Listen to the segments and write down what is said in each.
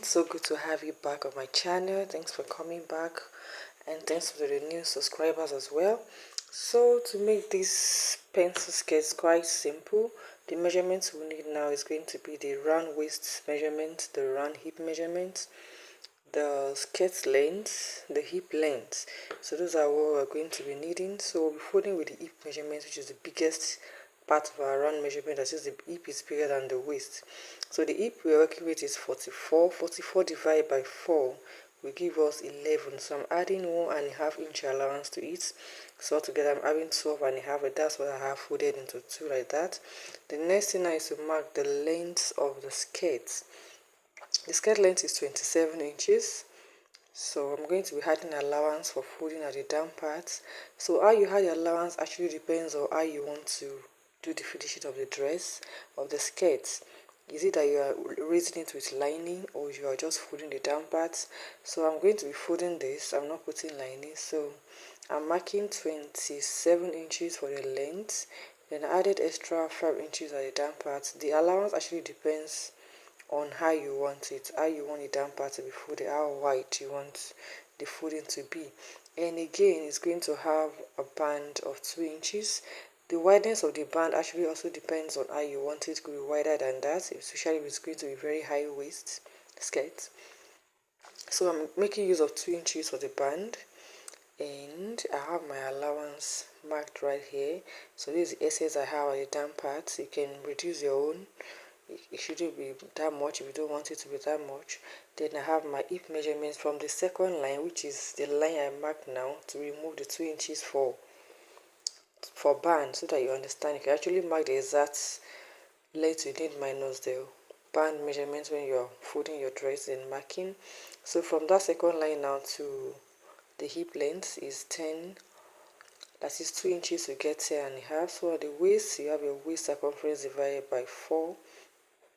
It's so good to have you back on my channel. Thanks for coming back, and thanks for the new subscribers as well. So to make this pencil skirt quite simple, the measurements we need now is going to be the round waist measurement, the round hip measurement, the skirt length, the hip length. So those are what we're going to be needing. So we'll be folding with the hip measurement, which is the biggest part of our round measurement. That is, the hip is bigger than the waist. So the hip we're working with is 44. 44 divided by 4 will give us 11. So I'm adding 1.5 inch allowance to it. So altogether I'm having 12.5, and that's what I have folded into two like that. The next thing now is to mark the length of the skirt. The skirt length is 27 inches. So I'm going to be adding allowance for folding at the down part. So how you add the allowance actually depends on how you want to do the finishing of the dress, of the skirt. Is it that you are raising it with lining, or you are just folding the down part? So I'm going to be folding this. I'm not putting lining. So I'm marking 27 inches for the length. Then I added extra 5 inches at the down part. The allowance actually depends on how you want it, how you want the down part to be folded, how wide you want the folding to be. And again, it's going to have a band of 2 inches. The wideness of the band actually also depends on how you want it to be wider than that, especially if it's going to be very high waist skirt. So I'm making use of 2 inches for the band, and I have my allowance marked right here. So this is the excess I have at the down part. You can reduce your own. It shouldn't be that much if you don't want it to be that much. Then I have my hip measurements from the second line, which is the line I marked now, to remove the 2 inches for band, so that you understand. You can actually mark the exact length you need minus the band measurements when you're folding your dress and marking. So from that second line now to the hip length is 10, that is 2 inches, you get 10.5. So at the waist, you have your waist circumference divided by 4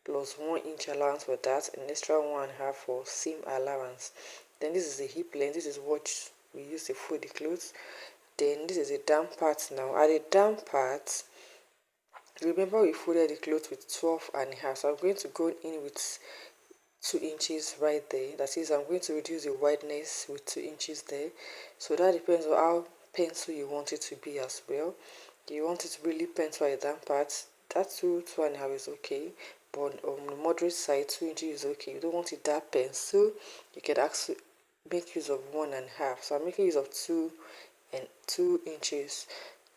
plus 1 inch allowance for that, and extra 1.5 for seam allowance. Then this is the hip length. This is what we use to fold the clothes. Then this is the down part now. At the down part, remember we folded the clothes with 12.5. So I'm going to go in with 2 inches right there. That is, I'm going to reduce the wideness with 2 inches there. So that depends on how pencil you want it to be as well. You want it to really pencil at the down part, that 2.5 is okay. But on the moderate side, 2 inches is okay. You don't want it that pencil, you can actually make use of 1.5. So I'm making use of 2 inches.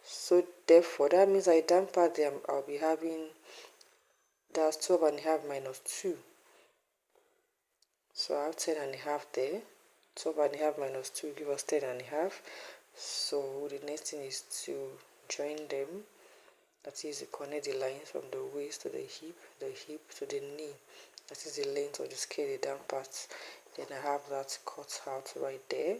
So therefore that means I down part there, I'll be having, that's 12.5 minus 2. So I have 10.5 there. 12.5 minus 2 give us 10.5. So the next thing is to join them. That is, you connect the lines from the waist to the hip to the knee. That is the length of the skirt, the down part. Then I have that cut out right there.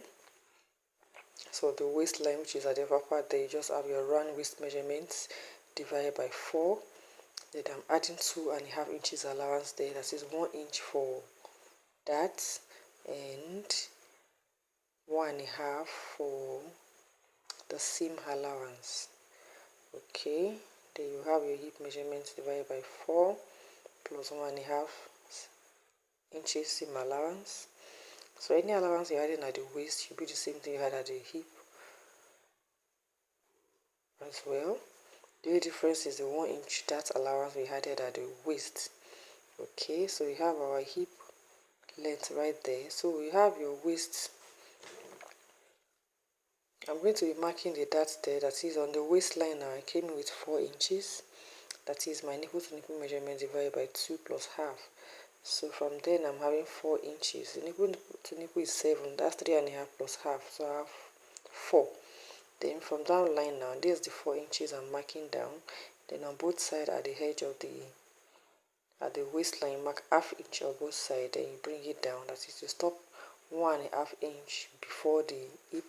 So the waistline, which is at the upper part there, you just have your round waist measurements divided by 4. Then I'm adding 2.5 inches allowance there. That is 1 inch for that, and 1.5 for the seam allowance. Okay, then you have your hip measurements divided by 4 plus 1.5 inches seam allowance. So any allowance you're adding at the waist should be the same thing you had at the hip as well. The only difference is the 1 inch that allowance we added at the waist. Okay, so we have our hip length right there. So we have your waist. I'm going to be marking the dot there. That is, on the waistline now, I came in with 4 inches. That is my nipple to nipple measurement divided by 2 plus half. So from then I'm having 4 inches. The nipple to nipple is 7. That's 3.5 plus half. So I have 4. Then from down line now, there's the 4 inches I'm marking down. Then on both sides at the edge of the waistline, mark half inch on both sides. Then you bring it down. That is to stop 1.5 inch before the hip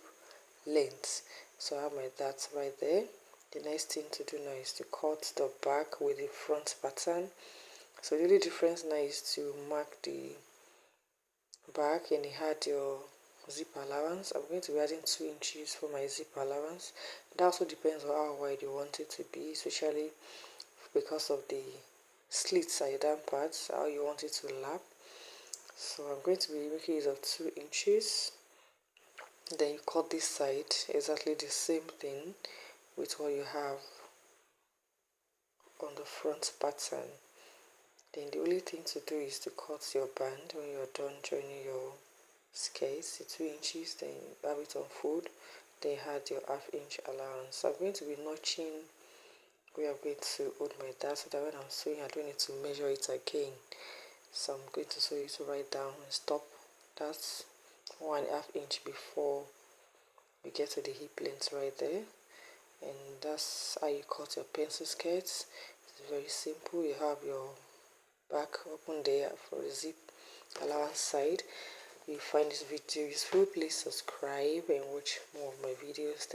length. So I have my dart right there. The next thing to do now is to cut the back with the front pattern. So the only difference now is to mark the back, and you had your zip allowance. I'm going to be adding 2 inches for my zip allowance. That also depends on how wide you want it to be, especially because of the slits at the down parts, how you want it to lap. So I'm going to be making use of 2 inches. Then you cut this side exactly the same thing with what you have on the front pattern. Then the only thing to do is to cut your band when you're done joining your skirts, the 2 inches, then have it on fold, then add your ½ inch allowance. So I'm going to be notching where I'm going to hold my dart so that when I'm sewing I don't need to measure it again. So I'm going to sew it right down and stop. That's 1½ inch before you get to the hip length right there. And that's how you cut your pencil skirts. It's very simple. You have your back open there for the zip allowance side. If you find this video useful, please subscribe and watch more of my videos.